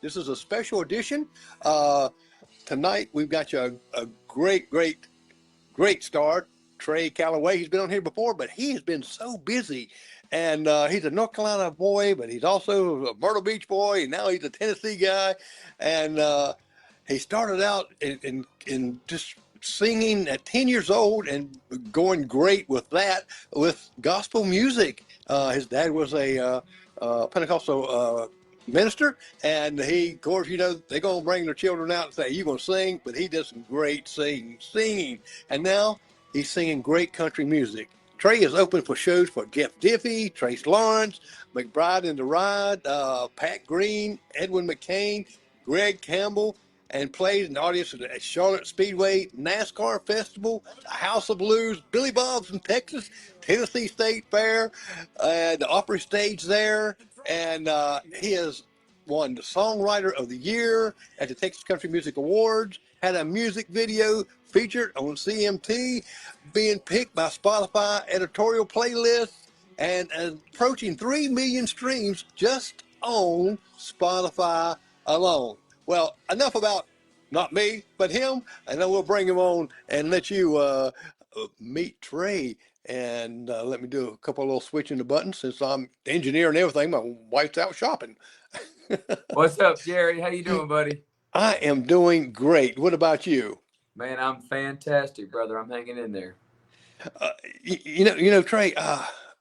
This is a special edition. Uh, Tonight we've got you a great star, Trey Calloway. He's been on here before, but he has been so busy. And he's a North Carolina boy, but he's also a Myrtle Beach boy, and now he's a Tennessee guy. And he started out in just singing at 10 years old and going great with that, with gospel music. His dad was a Pentecostal minister, and he, of course, they're going to bring their children out and say, "You going to sing?" But he did some great singing. And now he's singing great country music. Trey is open for shows for Jeff Diffie, Trace Lawrence, McBride and the Ride, Pat Green, Edwin McCain, Greg Campbell, and plays in the audience at Charlotte Speedway, NASCAR Festival, House of Blues, Billy Bob's in Texas, Tennessee State Fair, the Opry Stage there, and he has won the Songwriter of the Year at the Texas Country Music Awards, had a music video featured on CMT, being picked by Spotify editorial playlists, and approaching 3 million streams just on Spotify alone. Well, enough about not me, but him, and then we'll bring him on and let you meet Trey. And let me do a couple of little switching the buttons since I'm the engineer and everything. My wife's out shopping. What's up, Jerry? How you doing, buddy? I am doing great. What about you? Man, I'm fantastic, brother. I'm hanging in there. Uh, Trey.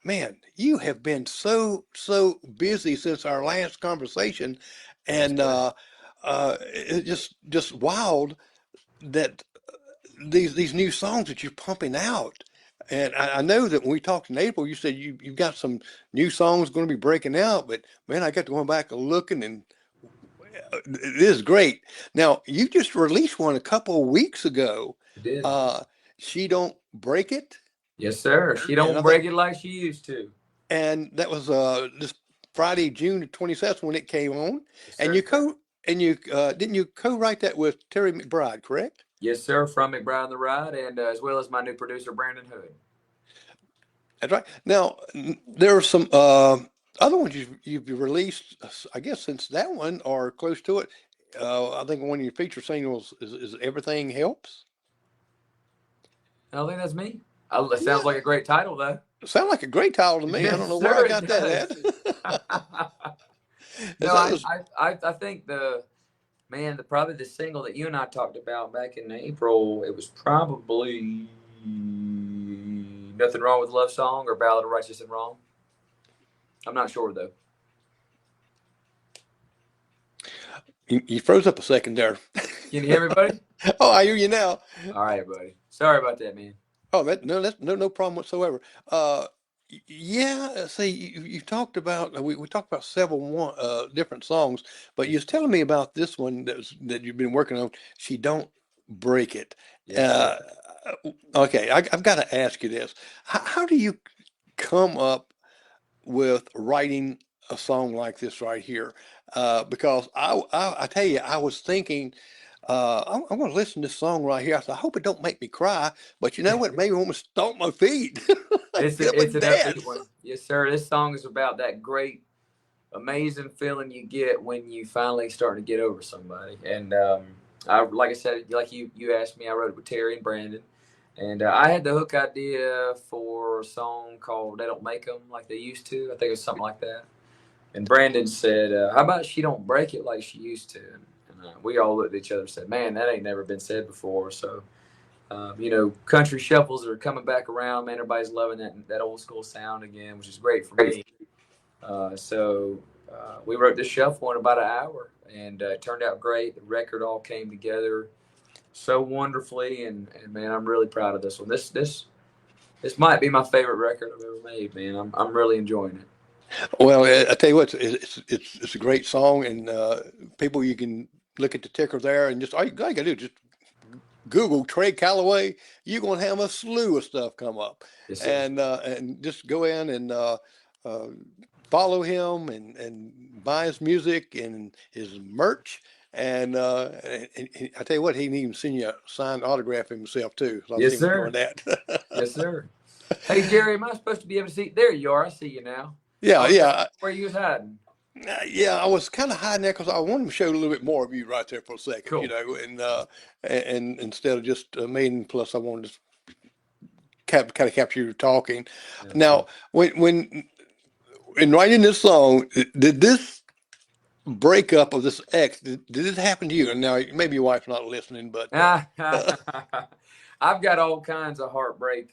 Man, you have been so busy since our last conversation, Yes, and sir. it's just wild that these new songs that you're pumping out. And I know that when we talked in April, you said you've got some new songs going to be breaking out. But man, I got to go back and looking, and it is great. Now you just released one a couple of weeks ago. I did. Uh, she don't break it, Yes, sir. She and don't I break think, it like she used to. and that was this Friday, June 27th when it came on. Yes, And sir. you didn't you co-write that with Terry McBride, correct? Yes, sir. From McBride and the Ride, and as well as my new producer, Brandon Hood. That's right. Now, there are some other ones you've released, I guess, since that one or close to it. I think one of your feature singles is "Everything Helps." I don't think that's me. It sounds Yeah, like a great title, though. sound like a great title to me. I don't Yes, know where I sir. It got that does. at. No, Is that was I think probably the single that you and I talked about back in April. It was probably "Nothing Wrong with Love Song" or "Ballad of Righteous and Wrong." I'm not sure though. you froze up a second there. Can you hear me, buddy? Oh, I hear you now. All right, buddy. Sorry about that, man. Oh, that's no problem whatsoever. Uh, yeah, see, you talked about we talked about several different songs, but you Yes, was telling me about this one that you've been working on. She don't break it. yes, sir. Uh, okay, I've got to ask you this: how do you come up with writing a song like this right here? Because I tell you, I was thinking. I'm going to listen to this song right here. I said, I hope it don't make me cry, but you know what? It made me want to stomp my feet, get up It's and an upbeat dance. one. Yes, sir. This song is about that great, amazing feeling you get when you finally start to get over somebody. And I, like I said, like you asked me, I wrote it with Terry and Brandon. And I had the hook idea for a song called "They Don't Make Them Like They Used to." I think it was something like that. And Brandon said, "How about she don't break it like she used to?" And we all looked at each other and said, "Man, that ain't never been said before." So, country shuffles are coming back around. Man, everybody's loving that old school sound again, which is great for me. We wrote this shuffle in about an hour, and it turned out great. The record all came together so wonderfully, and man, I'm really proud of this one. This might be my favorite record I've ever made, man. I'm really enjoying it. Well, I tell you what, it's a great song, and people you can look at the ticker there, and just all you got to do is just Google Trey Calloway. You're going to have a slew of stuff come up, Yes, sir. and just go in and uh, follow him and buy his music and his merch. And I tell you what, he can even send you a signed autograph himself too. So I've Yes, seen him doing sir. that. Yes, sir. Hey, Jerry, am I supposed to be able to see? There you are. I see you now. I Yeah, was trying to yeah. see where you was hiding. Yeah, I was kind of hiding there because I wanted to show a little bit more of you right there for a second, Cool. and instead of just me, plus I wanted to kind of capture you talking. Yeah, cool. Now, when in writing this song, did this breakup of this ex, did it happen to you? And now maybe your wife's not listening, but I've got all kinds of heartbreak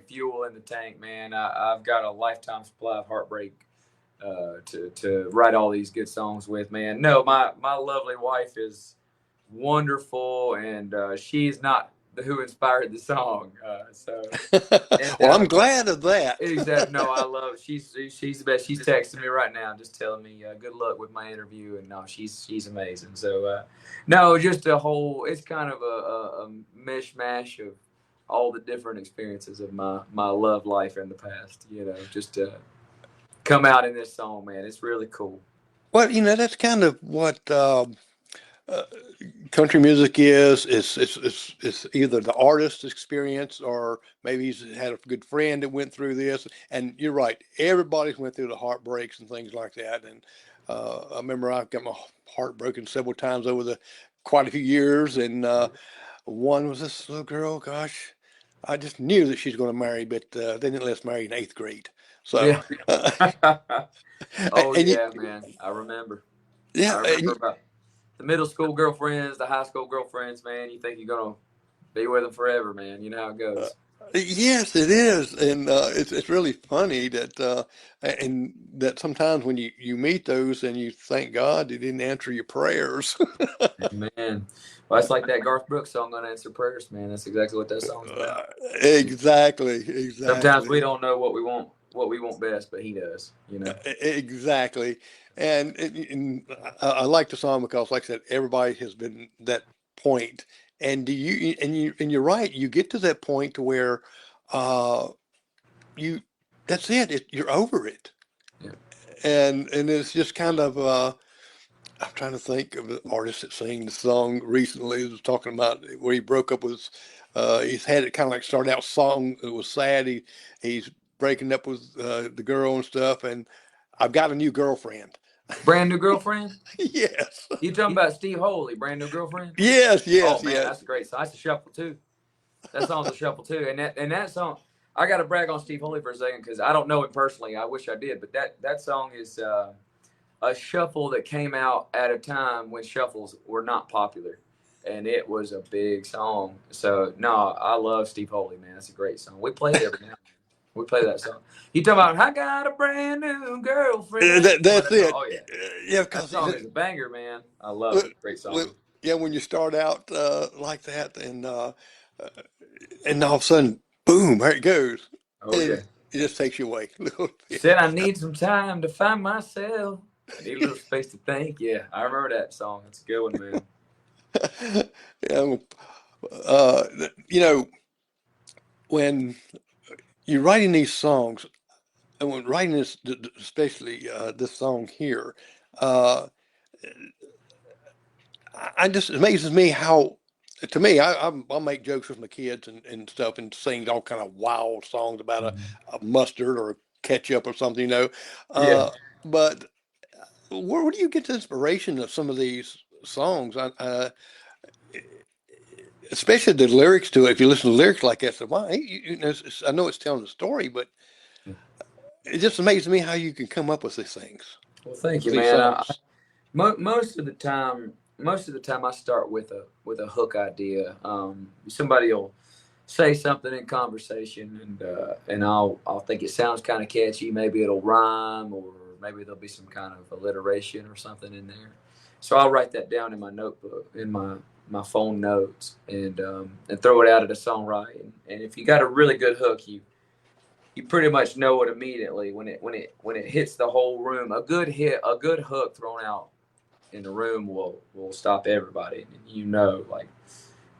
fuel in the tank, man. I've got a lifetime supply of heartbreak to write all these good songs with, man. No, my lovely wife is wonderful, and she's not the who inspired the song. And well, I'm glad of that. exactly. No, I love. She's the best. She's texting me right now, just telling me good luck with my interview, and no, she's amazing. No, just a whole. It's kind of a mishmash of all the different experiences of my love life in the past. Just to come out in this song, man. It's really cool. Well, that's kind of what uh, country music is. It's either the artist's experience or maybe he's had a good friend that went through this. And you're right, everybody's went through the heartbreaks and things like that. And I remember I got my heart broken several times over the quite a few years. And one was this little girl. Gosh, I just knew that she's going to marry, but they didn't let us marry in eighth grade. So, Yeah. Oh and you, yeah, man. I remember. I yeah, remember about the middle school girlfriends, the high school girlfriends, man. You think you're gonna be with them forever, man. You know how it goes. yes, it is, and it's really funny that and that sometimes when you meet those and you thank God they didn't answer your prayers. Man, well, that's like that Garth Brooks song, "Unanswered Prayers," man. That's exactly what that song's about. Exactly, Sometimes we exactly, don't know what we want best, but he does. exactly. And I like the song because, like I said, everybody has been that point. And you're right. You get to that point to where uh, you that's it. You're over it. Yeah. And it's just kind of I'm trying to think of the artist that sang the song recently. He was talking about where he broke up with. He's had it kind of like start out song. It was sad. He's breaking up with the girl and stuff. And I've got a new girlfriend. Brand new girlfriend. Yes, You talking about Steve Holy, brand new girlfriend? yes, Oh yes, man, yes. that's a great song. That's a shuffle too. That song's a shuffle too. And that song, I got to brag on Steve Holy for a second because I don't know him personally. I wish I did, but that song is a shuffle that came out at a time when shuffles were not popular, and it was a big song. So no, I love Steve Holy, man. That's a great song. We play it every now and then. We play that song. You talking about I got a brand new girlfriend? That's it. Oh yeah, Yeah, that because song is a banger, man. I love with, it. Great song. with, yeah, when you start out like that, uh, and all of a sudden, boom, there it goes, Oh and yeah. it just takes you away a little bit. Said I need some time to find myself. Need a little space to think. Yeah, I remember that song. It's a good one, man. Yeah, uh, you know, when you're writing these songs, and when writing this, especially this song here, uh, I just it amazes me how. To me, I'll make jokes with my kids and stuff and sing all kind of wild songs about Mhm. a mustard or ketchup or something, Yeah. Uh, but where do you get the inspiration of some of these songs? Especially the lyrics to it. If you listen to lyrics like that, so why? I know it's telling a story, but it just amazes me how you can come up with these things, Well, thank with you, these man. songs. Most of the time, I start with a hook idea. Somebody will say something in conversation, and I'll think it sounds kind of catchy. Maybe it'll rhyme, or maybe there'll be some kind of alliteration or something in there. So I'll write that down in my notebook, in my phone notes, and throw it out at a songwriter. And if you got a really good hook, you pretty much know it immediately when it hits the whole room. A good hook thrown out in the room will stop everybody. And like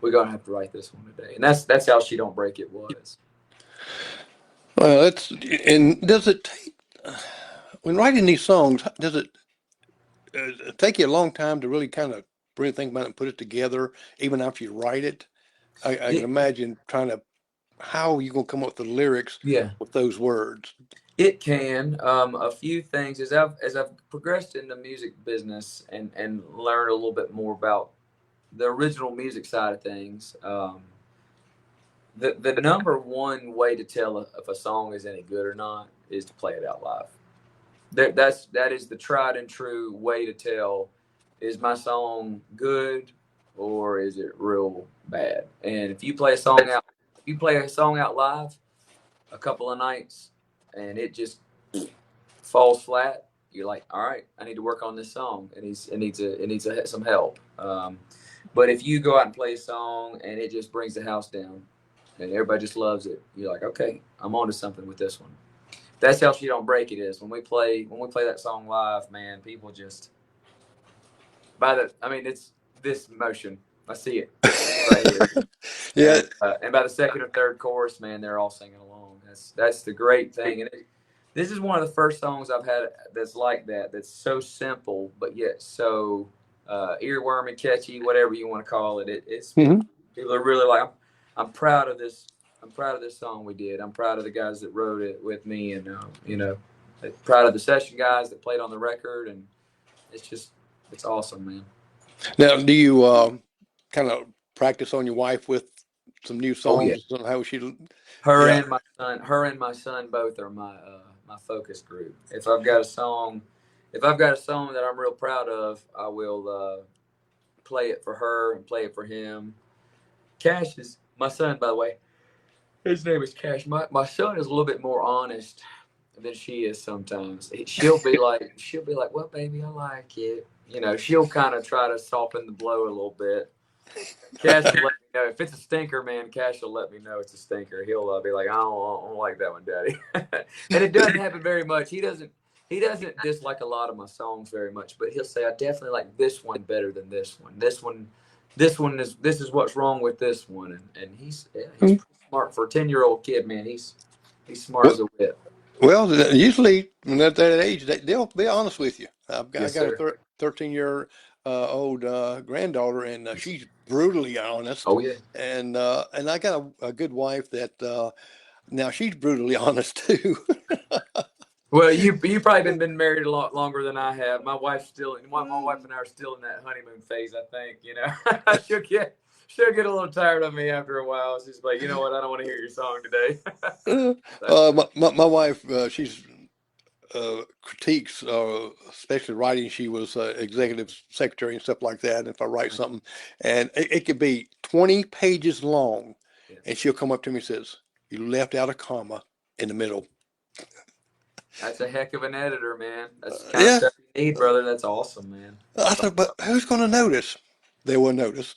we're gonna have to write this one today. And that's how She Don't Break It was. Well, that's and does it take when writing these songs? Does it take you a long time to really kind of really think about it and put it together, even after you write it? I can It, imagine trying to how are you gonna come up with the lyrics yeah. with those words? It can. A few things as I've progressed in the music business and learned a little bit more about the original music side of things. The number one way to tell if a song is any good or not is to play it out live. That is the tried and true way to tell, is my song good or is it real bad? And if you play a song out live a couple of nights and it just falls flat, you're like, all right, I need to work on this song. It needs some help. But if you go out and play a song and it just brings the house down and everybody just loves it, you're like, okay, I'm onto something with this one. That's how She Don't Break It is. When we play that song live, man, people just it's this emotion. I see it right here. Yeah. And by the second or third chorus, man, they're all singing along. That's the great thing. And this is one of the first songs I've had that's like that. That's so simple, but yet so earwormy, catchy, whatever you want to call it. It's Mm-hmm. people are really like. I'm proud of this. I'm proud of this song we did. I'm proud of the guys that wrote it with me, and proud of the session guys that played on the record. And it's awesome, man. Now, do you kind of practice on your wife with some new Oh yeah. songs on how she? Her Yeah. and my son both are my focus group. If I've got a song that I'm real proud of, I will play it for her and play it for him. Cash is my son, by the way. His name is Cash. My son is a little bit more honest than she is sometimes. She'll be like, well, baby, I like it. She'll kind of try to soften the blow a little bit. Cash will let me know if it's a stinker, man. Cash will let me know it's a stinker. He'll be like, I don't like that one, Daddy. And it doesn't happen very much. He doesn't dislike a lot of my songs very much, but he'll say, I definitely like this one better than this one. This is what's wrong with this one. And he's pretty smart for a 10-year-old kid, man. He's smart as a whip. Well, usually when at that age, they'll be honest with you. I Yes, got sir. a 13-year old granddaughter, and she's brutally honest. Oh yeah. And I got a good wife that now she's brutally honest too. Well, you probably been married a lot longer than I have. My wife and I are still in that honeymoon phase. I think she'll get a little tired of me after a while. She's like, you know what? I don't want to hear your song today. My wife, she's critiques, especially writing. She was executive secretary and stuff like that. And if I write something, and it could be 20 pages long, Yeah. and she'll come up to me and says, "You left out a comma in the middle." That's a heck of an editor, man. That's the kind Yeah. of stuff you need, brother. That's awesome, man. I said, but who's going to notice? They will notice.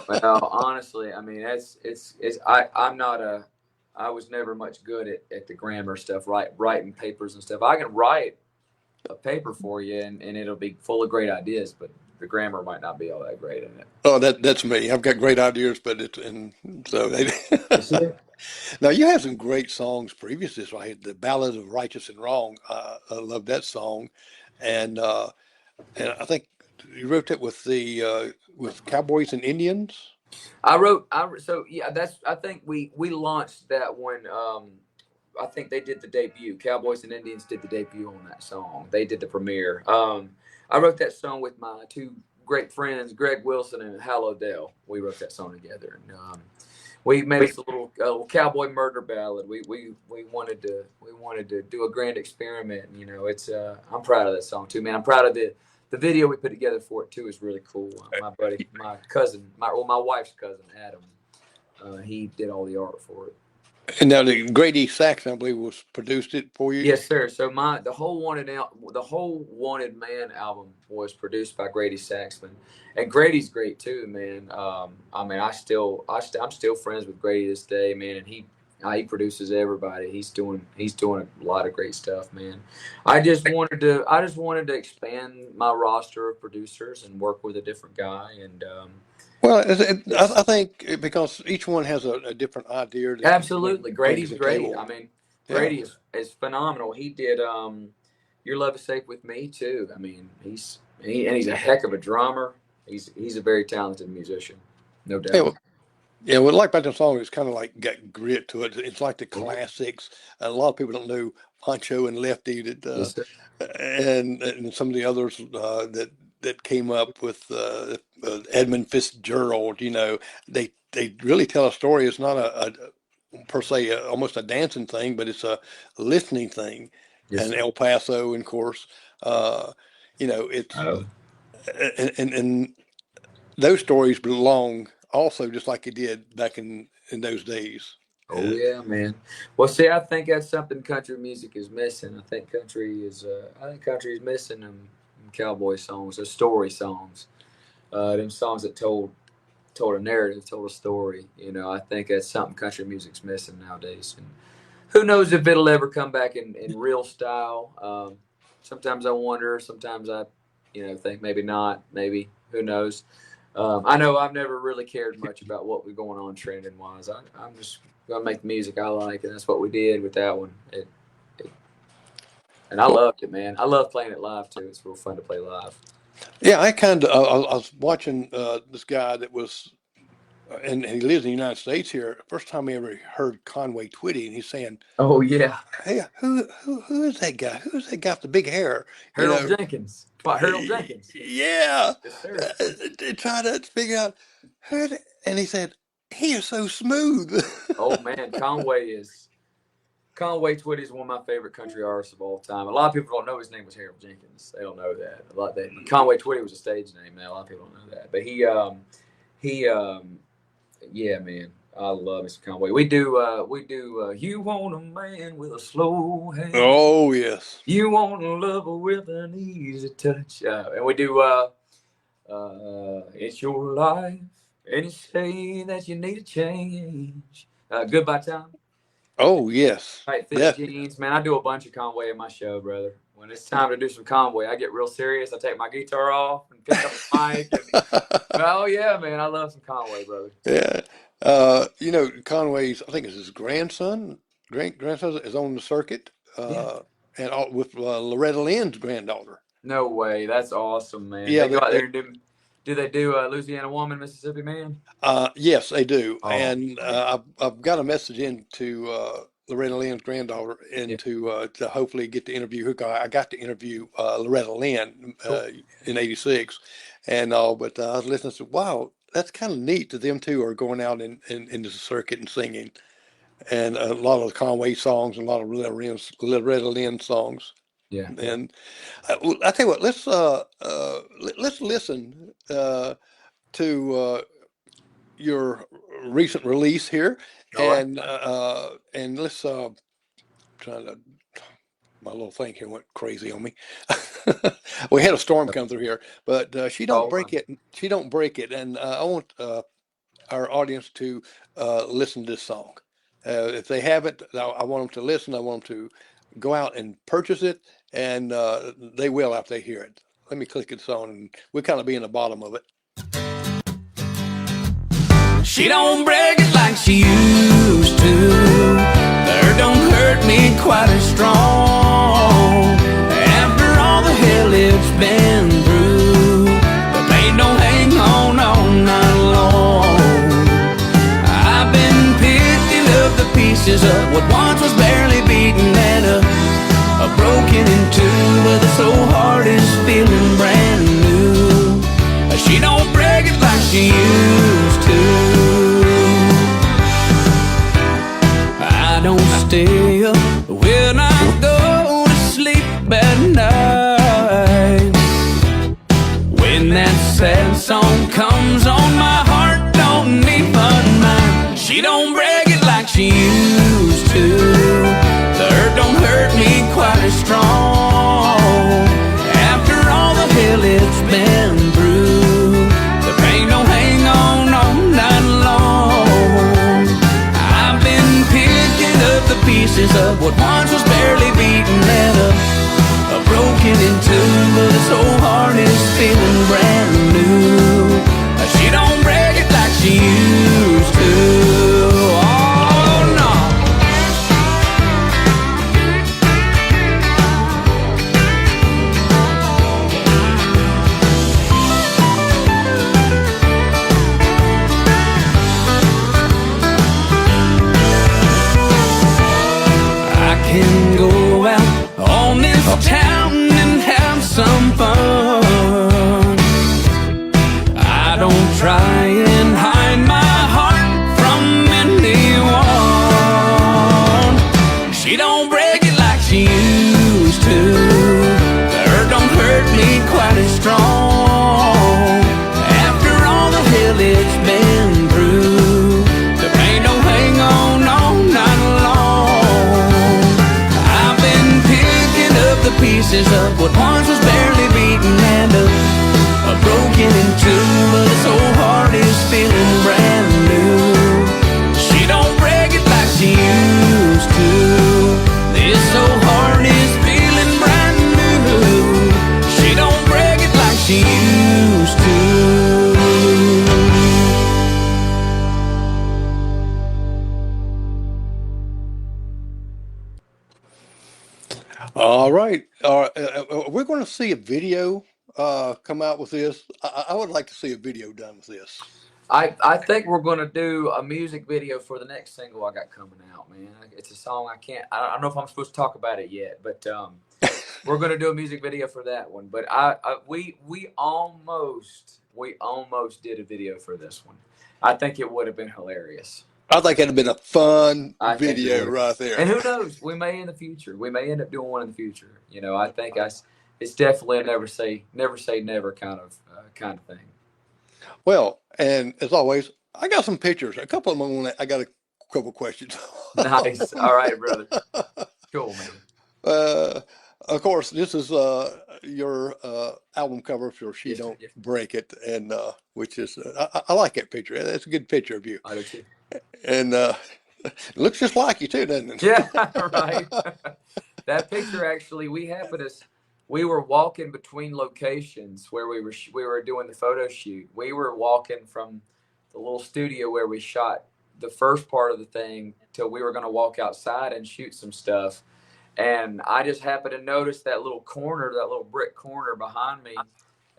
Well, honestly, I mean, I was never much good at the grammar stuff, writing papers and stuff. I can write a paper for you and it'll be full of great ideas, but the grammar might not be all that great in it. Oh, that's me. I've got great ideas, but and so they. That's it. Now you had some great songs previous to this, right? The Ballad of Righteous and Wrong. I love that song, and I think you wrote it with Cowboys and Indians. So yeah, I think we launched that when I think they did the debut. Cowboys and Indians did the debut on that song. They did the premiere. I wrote that song with my two great friends, Greg Wilson and Hal O'Dell. We wrote that song together, and we made us a little cowboy murder ballad. We wanted to do a grand experiment. And, it's I'm proud of that song too, man. I'm proud of the video we put together for it too. Is really cool. My buddy, my cousin, my wife's cousin, Adam. He did all the art for it. And now the Grady Sax, I believe, was produced it for you. Yes, sir. So the whole Wanted Man album was produced by Grady Saxman, and Grady's great too, man. I mean, I'm still friends with Grady this day, man, and he produces everybody. He's doing a lot of great stuff, man. I just wanted to expand my roster of producers and work with a different guy, and Well, I think because each one has a different idea. absolutely, Grady's great. Table. I mean, Yeah. Grady is phenomenal. He did Your Love Is Safe with Me too. I mean, he's a heck of a drummer. He's a very talented musician, no doubt. Hey, well, Yeah, what I like about the song is kind of like got grit to it. It's like the classics. A lot of people don't know Pancho and Lefty that, Yes, sir. and some of the others that came up with Edmund Fitzgerald. They really tell a story. It's not a per se almost a dancing thing, but it's a listening thing. Yes, And sir. El Paso, and of course, it's Oh, and those stories belong also just like it did back in those days. oh yeah, man. Well, see, I think that's something country music is missing. I think country is missing them cowboy songs, or story songs, them songs that told a narrative, told a story. I think that's something country music's missing nowadays. And who knows if it'll ever come back in real style. Sometimes I wonder. Sometimes I, think maybe not. Maybe, who knows. I know I've never really cared much about what was going on trending wise. I'm just gonna make the music I like, and that's what we did with that one. And I loved it, man. I love playing it live too. It's real fun to play live. Yeah, I was watching this guy that was, and he lives in the United States here. First time I ever heard Conway Twitty, and he's saying, Oh yeah, "Hey, who is that guy? Who is that guy with the big hair?" Harold Jenkins. By Harold Jenkins. Yeah, Yes, sir. trying to figure out and he said, "He is so smooth." Oh man, Conway Twitty is one of my favorite country artists of all time. A lot of people don't know his name was Harold Jenkins. They don't know that. Conway Twitty was a stage name. Now a lot of people don't know that. But yeah, man, I love Mr. Conway. We do. You want a man with a slow hand. Oh yes. You want a lover with an easy touch. And we do. It's your life, and you say that you need a change. Goodbye time. Oh yes. Tight fit jeans, man. I do a bunch of Conway in my show, brother. When it's time to do some Conway, I get real serious. I take my guitar off and pick up the mic. Oh yeah, man, I love some Conway, brother. Yeah. Conway's, I think it's his grandson is on the circuit, and with Loretta Lynn's granddaughter. No way, that's awesome, man. Yeah, they go out there and do they do Louisiana Woman, Mississippi Man? Yes, they do. Oh, and I've got a message into Loretta Lynn's granddaughter, and to hopefully get to interview her. I got to interview Loretta Lynn in '86, and but I was listening. And said, "Wow, that's kind of neat that them two are going out into the circuit and singing, and a lot of Conway songs and a lot of Loretta Lynn songs." Yeah. And I tell you what, let's listen to your recent release here, and let's trying to. My little thing here went crazy on me. We had a storm come through here, but she don't break it. She don't break it, and I want our audience to listen to this song. If they haven't, I want them to listen. I want them to go out and purchase it, and they will after they hear it. Let me click it on, and we'll kind of be in the bottom of it. She don't break it like she used to. There don't hurt me quite as strong. After all the hell it's been through, the pain don't hang on all night long. I've been picking up the pieces of what once was barely beaten and broken in two, but the soul heart is feeling brand new. She don't break it like she used to. I don't stay up when I go to sleep at night. When that sad song comes on, my heart don't even mind. She don't break it like she used to. The hurt don't hurt me quite as strong. After all the hell it's been through, the pain don't hang on all night long. I've been picking up the pieces of what once was barely beaten and broken in two, but this whole heart is feeling brand new. She don't break it like she used to. Oh no. try and hide my heart from anyone. She don't break it like she used to. The hurt don't hurt me quite as strong. After all the hell it's been through, the pain don't hang on all night long. I've been picking up the pieces of what once was barely beaten and broken in two, but this whole heart is feeling brand new. She don't break it like she used to. This whole heart is feeling brand new. She don't break it like she used to. All right. We're going to see a video come out with this. I would like to see a video done with this. I think we're going to do a music video for the next single I got coming out, man. It's a song I don't know if I'm supposed to talk about it yet, but we're going to do a music video for that one. But we almost did a video for this one. I think it would have been hilarious. I think it'd have been a fun video right there. And who knows? We may in the future. We may end up doing one in the future. You know, I think it's definitely a never say never kind of thing. Well, and as always, I got some pictures. A couple of them. I got a couple questions. Nice. All right, brother. Cool, man. Of course, this is your album cover for "She Don't Break It," and which is I like that picture. That's a good picture of you. I do too. And it looks just like you too, doesn't it? Yeah, right. That picture actually, we were walking between locations where we were doing the photo shoot. We were walking from the little studio where we shot the first part of the thing till we were going to walk outside and shoot some stuff. And I just happened to notice that little brick corner behind me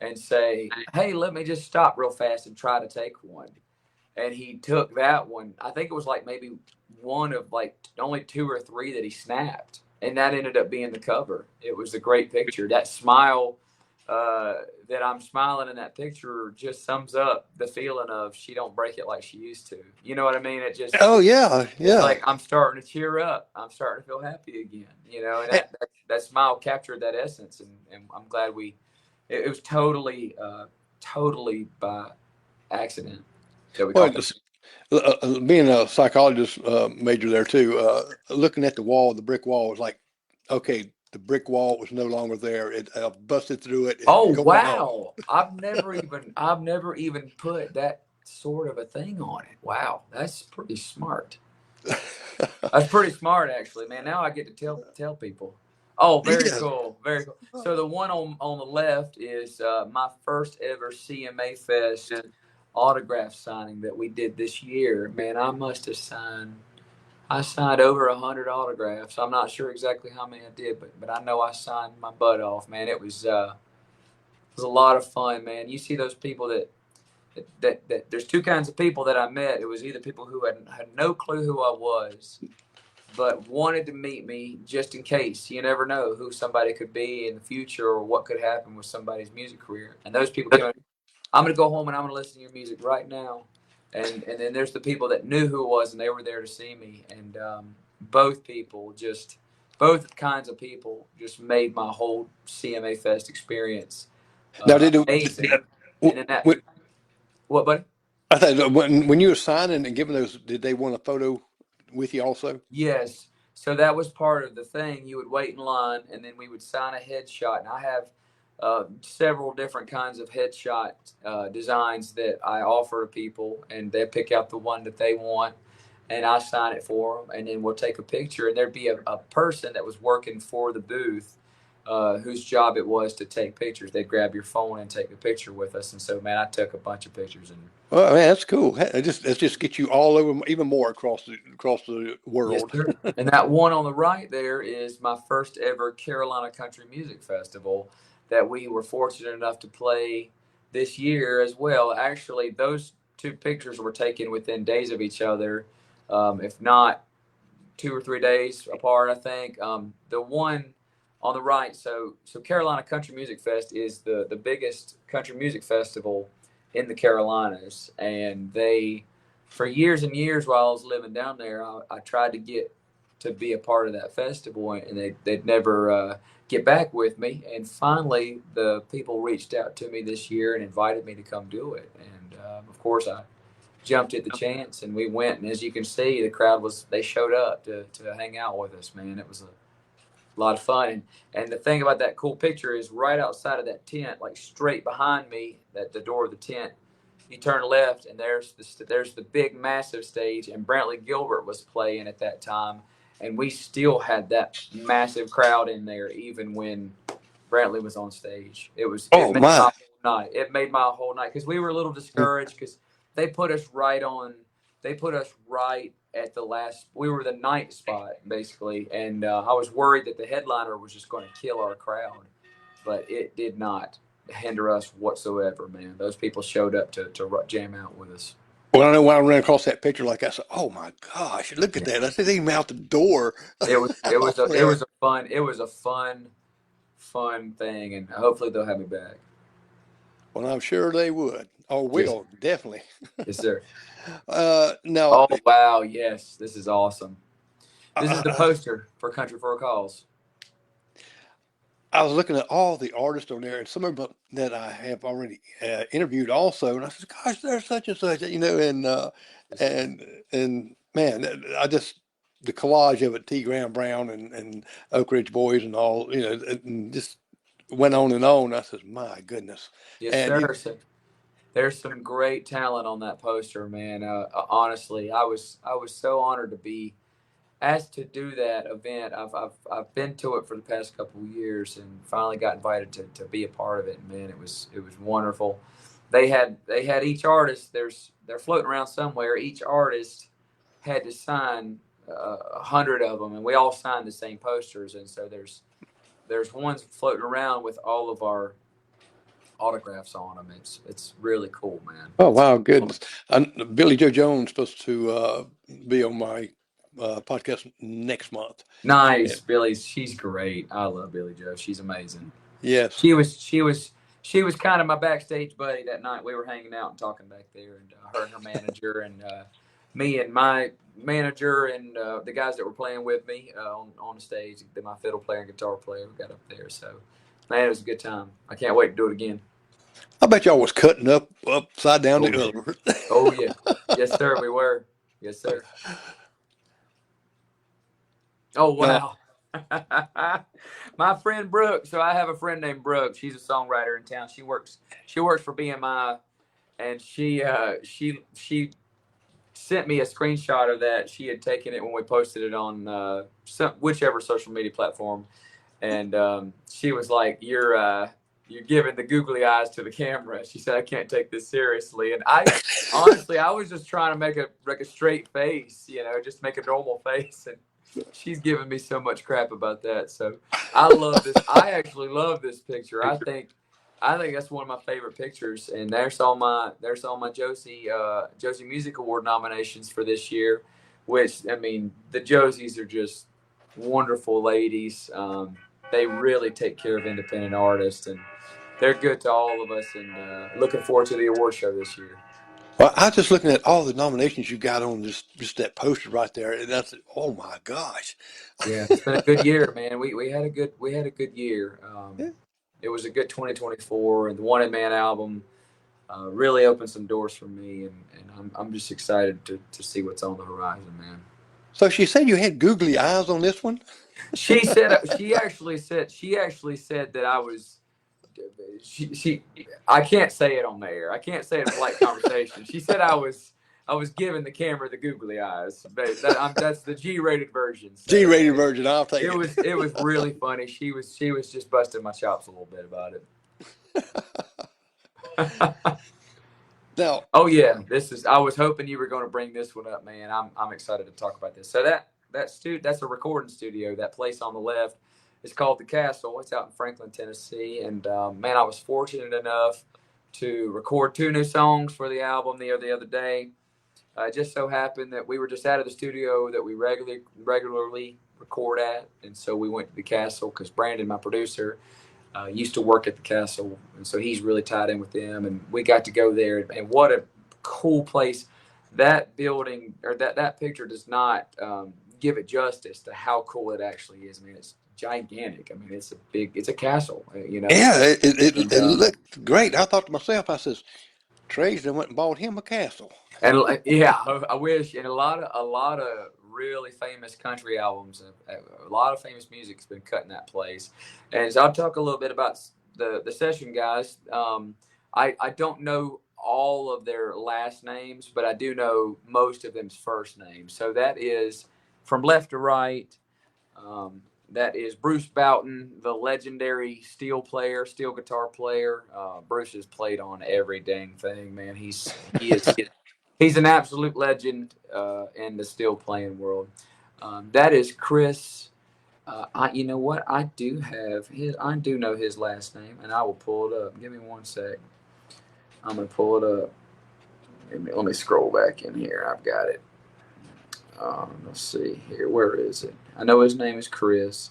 and say, hey, let me just stop real fast and try to take one. And he took that one. I think it was like maybe one of like only 2 or 3 that he snapped. And that ended up being the cover. It was a great picture. That smile that I'm smiling in that picture just sums up the feeling of she don't break it like she used to. You know what I mean? It just, oh yeah. Like I'm starting to cheer up. I'm starting to feel happy again. You know, and that smile captured that essence. And I'm glad it was totally by accident. Well, being a psychologist major there too, looking at the brick wall was like, okay, the brick wall was no longer there. It busted through it. Oh wow! I've never even put that sort of a thing on it. Wow, that's pretty smart. That's pretty smart, actually, man. Now I get to tell people. Oh, very cool, very cool. So the one on the left is my first ever CMA Fest autograph signing that we did this year. Man, I signed over 100 autographs. I'm not sure exactly how many I did, but I know I signed my butt off, man. It was a lot of fun, man. You see those people that there's 2 kinds of people that I met. It was either people who had no clue who I was, but wanted to meet me just in case. You never know who somebody could be in the future or what could happen with somebody's music career. And those people came, I'm going to go home and I'm going to listen to your music right now. And then there's the people that knew who it was and they were there to see me. And both kinds of people just made my whole CMA Fest experience amazing. What, buddy? I thought when you were signing and giving those, did they want a photo with you also? Yes. So that was part of the thing. You would wait in line and then we would sign a headshot. And I have several different kinds of headshot designs that I offer to people, and they pick out the one that they want, and I sign it for them, and then we'll take a picture. And there'd be a person that was working for the booth whose job it was to take pictures. They'd grab your phone and take a picture with us. And so, man, I took a bunch of pictures. And well, man, that's cool. It just gets you all over, even more across the world. Yes, and that one on the right there is my first ever Carolina Country Music Festival that we were fortunate enough to play this year as well. Actually, those 2 pictures were taken within days of each other, if not 2 or 3 days apart, I think. The one on the right, so Carolina Country Music Fest is the biggest country music festival in the Carolinas, and for years and years while I was living down there, I tried to get to be a part of that festival, and they'd never get back with me. And finally, the people reached out to me this year and invited me to come do it. And of course, I jumped at the chance, and we went. And as you can see, the crowd they showed up to hang out with us, man. It was a lot of fun. And the thing about that cool picture is right outside of that tent, like straight behind me, at the door of the tent, you turn left, and there's the big, massive stage, and Brantley Gilbert was playing at that time. And we still had that massive crowd in there, even when Brantley was on stage. It made my whole night. It made my whole night, because we were a little discouraged because they put us right at the last. We were the ninth spot basically, and I was worried that the headliner was just going to kill our crowd, but it did not hinder us whatsoever, man. Those people showed up to jam out with us. Well, I know when I ran across that picture, like I said, "Oh my gosh, look at that!" I said, "Even out the door." It was a fun thing, and hopefully they'll have me back. Well, I'm sure they would. Oh, will definitely. Yes, sir. Now. Oh wow, yes, this is awesome. This is the poster for Country for a Cause. I was looking at all the artists on there, and some of them that I have already interviewed also, and I said, "Gosh, there's such and such," and man, the collage of it, T. Graham Brown and Oak Ridge Boys and all, and just went on and on. I said, "My goodness." Yes, sir. There's some great talent on that poster, man. Honestly, I was so honored to be asked to do that event. I've been to it for the past couple of years, and finally got invited to be a part of it. Man, it was wonderful. They had each artist. They're floating around somewhere. Each artist had to sign 100 of them, and we all signed the same posters. And so there's ones floating around with all of our autographs on them. It's really cool, man. Oh wow, goodness! Billy Joe Jones supposed to be on my podcast next month. Nice. Yeah. Billy, she's great. I love Billy Joe. She's amazing. Yes. She was kind of my backstage buddy that night. We were hanging out and talking back there, and her and her manager and me and my manager and the guys that were playing with me on the stage, my fiddle player and guitar player, got up there. So, man, it was a good time. I can't wait to do it again. I bet y'all was cutting upside down the river. Oh yeah. Yes, sir, we were. Yes, sir. Oh, wow. My friend Brooke. So I have a friend named Brooke. She's a songwriter in town. She works for BMI, and she sent me a screenshot of that. She had taken it when we posted it on whichever social media platform, and she was like, "You're giving the googly eyes to the camera." She said, "I can't take this seriously." And I honestly, I was just trying to make a straight face, just make a normal face, and she's giving me so much crap about that. So I love this. I actually love this picture. I think that's one of my favorite pictures. And there's all my Josie Music Award nominations for this year, which, I mean, the Josies are just wonderful ladies. They really take care of independent artists, and they're good to all of us. And looking forward to the award show this year. Well, I was just looking at all the nominations you got on just that poster right there, and that's, oh my gosh. Yeah, it's been a good year, man. We had a good year. Yeah. It was a good 2024, and the Wanted Man album really opened some doors for me, and I'm just excited to see what's on the horizon, man. So she said you had googly eyes on this one? She actually said that I was. I can't say it on the air. I can't say it in polite conversation. She said I was giving the camera the googly eyes. But that's the G-rated version. So G-rated version. I'll take it. It was really funny. She was just busting my chops a little bit about it. Now. Oh yeah, I was hoping you were going to bring this one up, man. I'm excited to talk about this. So that's a recording studio. That place on the left. It's called The Castle. It's out in Franklin, Tennessee. And, man, I was fortunate enough to record 2 new songs for the album the other day. It just so happened that we were just out of the studio that we regularly record at. And so we went to The Castle because Brandon, my producer, used to work at the castle, and so he's really tied in with them. And we got to go there, and what a cool place! That building or that picture does not give it justice to how cool it actually is. I mean, it's gigantic. I mean, it's a castle, you know. Yeah, And it looked great. I thought to myself, I says, Trey's done went and bought him a castle. yeah, I wish. And a lot of really famous country albums, a lot of famous music's been cut in that place. And so I'll talk a little bit about the session guys. I don't know all of their last names, but I do know most of them's first names. So that is from left to right. That is Bruce Boughton, the legendary steel guitar player. Bruce has played on every dang thing, man. He's an absolute legend in the steel playing world. That is Chris. You know what? I do know his last name, and I will pull it up. Give me one sec. I'm gonna pull it up. Let me scroll back in here. I've got it. Let's see here. Where is it? I know his name is Chris.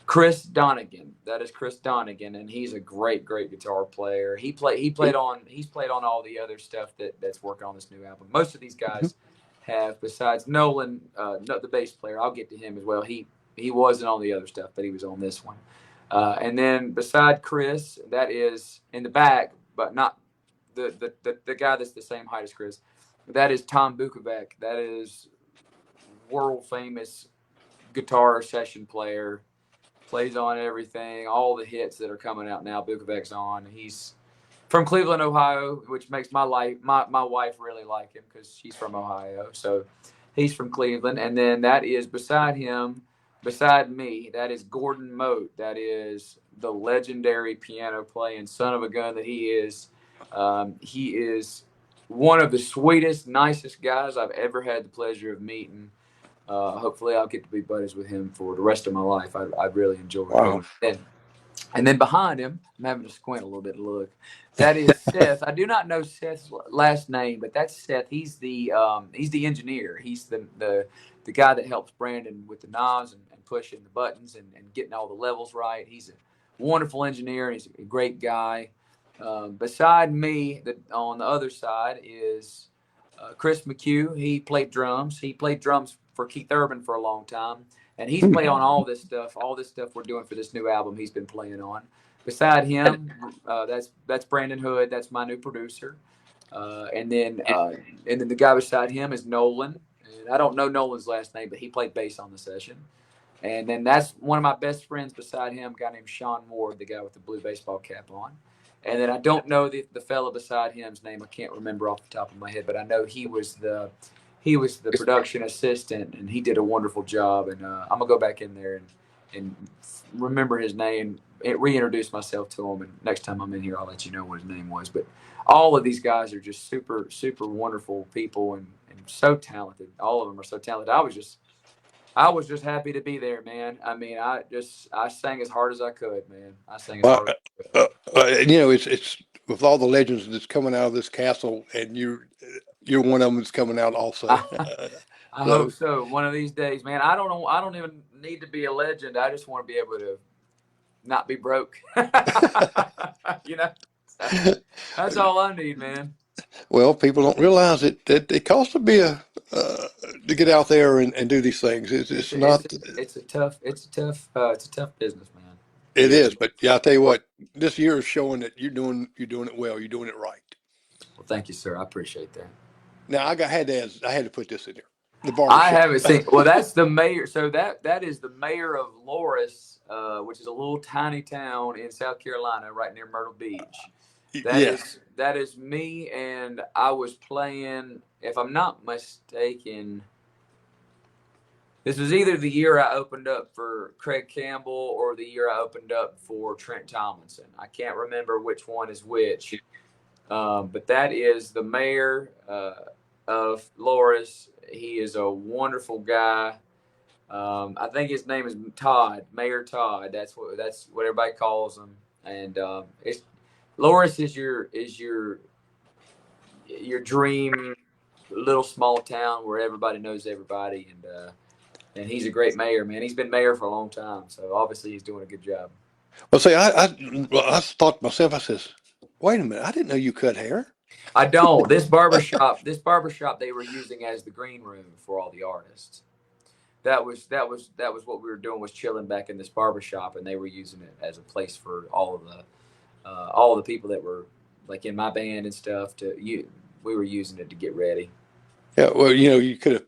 Chris Donegan. That is Chris Donegan, and he's a great guitar player. He's played on all the other stuff that's working on this new album. Most of these guys have, besides Nolan, the bass player. I'll get to him as well. He wasn't on the other stuff, but he was on this one. And then beside Chris, that is in the back, but not the guy that's the same height as Chris. That is Tom Bukovac. That is world famous guitar session player, plays on everything, all the hits that are coming out now. Bukovac's on. He's from Cleveland, Ohio, which makes my wife really like him because she's from Ohio. So he's from Cleveland. And then that is beside me, that is Gordon Mote. That is the legendary piano playing son of a gun that he is. He is one of the sweetest, nicest guys I've ever had the pleasure of meeting. Hopefully I'll get to be buddies with him for the rest of my life. I really enjoy him. And then behind him, I'm having to squint a little bit to look. That is Seth. I do not know Seth's last name, but that's Seth. He's the engineer. He's the guy that helps Brandon with the knobs and pushing the buttons and getting all the levels right. He's a wonderful engineer, and he's a great guy. Beside me, on the other side is Chris McHugh. He played drums. He played drums for Keith Urban for a long time, and he's played on all this stuff we're doing for this new album. He's been playing on. Beside him, that's Brandon Hood. That's my new producer. And then the guy beside him is Nolan. And I don't know Nolan's last name, but he played bass on the session. And then that's one of my best friends beside him, a guy named Sean Ward, the guy with the blue baseball cap on. And then I don't know the fella beside him's name. I can't remember off the top of my head, but I know he was the production assistant, and he did a wonderful job. And I'm gonna go back in there and remember his name, and reintroduce myself to him. And next time I'm in here, I'll let you know what his name was. But all of these guys are just super, super wonderful people and so talented. All of them are so talented. I was just happy to be there, man. I mean, I sang as hard as I could, man. I sang as hard as I could. It's with all the legends that's coming out of this castle, and you're one of them that's coming out also. I hope so. One of these days, man. I don't know. I don't even need to be a legend. I just want to be able to not be broke. You know, that's all I need, man. Well, people don't realize that it costs to be to get out there and do these things. It's a tough business, man. It is, but yeah, I'll tell you what, this year is showing that you're doing it well. You're doing it right. Well, thank you, sir. I appreciate that. Now I had to put this in there. The barbershop. I haven't seen. Well, that's the mayor. So that is the mayor of Loris, which is a little tiny town in South Carolina, right near Myrtle Beach. That is me, and I was playing, if I'm not mistaken, this was either the year I opened up for Craig Campbell or the year I opened up for Trent Tomlinson. I can't remember which one is which, but that is the mayor of Loris. He is a wonderful guy. I think his name is Todd, Mayor Todd. That's what everybody calls him, and Loris is your dream little small town where everybody knows everybody, and he's a great mayor, man. He's been mayor for a long time, so obviously he's doing a good job. Well, see, I thought to myself, I says, wait a minute, I didn't know you cut hair. I don't. This barbershop they were using as the green room for all the artists. That was what we were doing, was chilling back in this barbershop, and they were using it as a place for all of the people that were like in my band and stuff. We were using it to get ready. Yeah, well, you know, you could have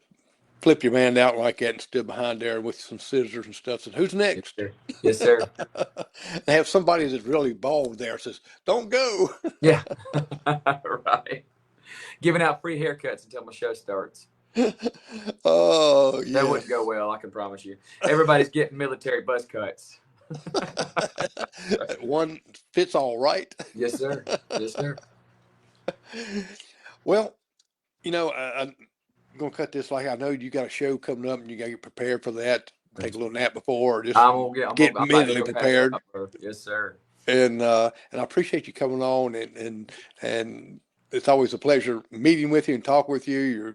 flipped your man out like that and stood behind there with some scissors and stuff. And who's Yes, next? sir. Yes, sir. They have somebody that's really bald there says, "Don't go." Yeah. Right. Giving out free haircuts until my show starts. Oh That yeah. wouldn't go well, I can promise you. Everybody's getting military buzz cuts. One fits all right. Yes, sir. Yes, sir. Well, you know, I'm gonna cut this. Like I know you got a show coming up, and you got to get prepared for that. Take a little nap before, or just get I'm about to mentally go pass prepared. out, bro. Yes, sir. And I appreciate you coming on, and it's always a pleasure meeting with you and talking with you.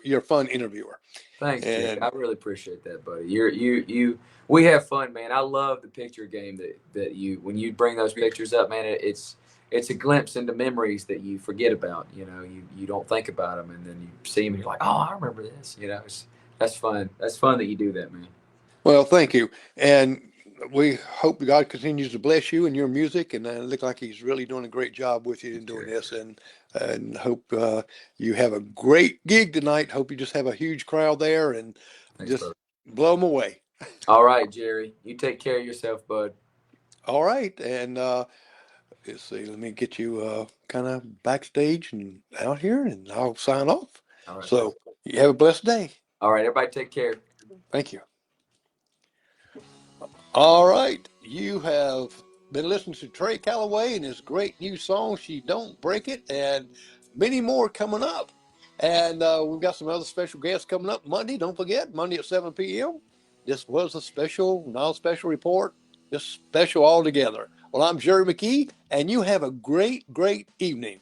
You're a fun interviewer. Thanks, Jerry. And I really appreciate that, buddy. We have fun, man. I love the picture game that you when you bring those pictures up, man. It's a glimpse into memories that you forget about. You know, you don't think about them, and then you see them, and you're like, oh, I remember this. You know, that's fun. That's fun that you do that, man. well, thank you. And we hope God continues to bless you and your music. And it look like He's really doing a great job with you in doing this. And hope you have a great gig tonight. Hope you just have a huge crowd there and Thanks, just brother. blow them away. All right, Jerry. You take care of yourself, bud. All right. And let's see. Let me get you kind of backstage and out here, and I'll sign off. All right. So you have a blessed day. All right, everybody take care. Thank you. All right. You have been listening to Trey Calloway and his great new song, She Don't Break It, and many more coming up. And we've got some other special guests coming up Monday. Don't forget, Monday at 7 p.m. This was a special, non-special report, just special altogether. Well, I'm Jerry McKee, and you have a great, great evening.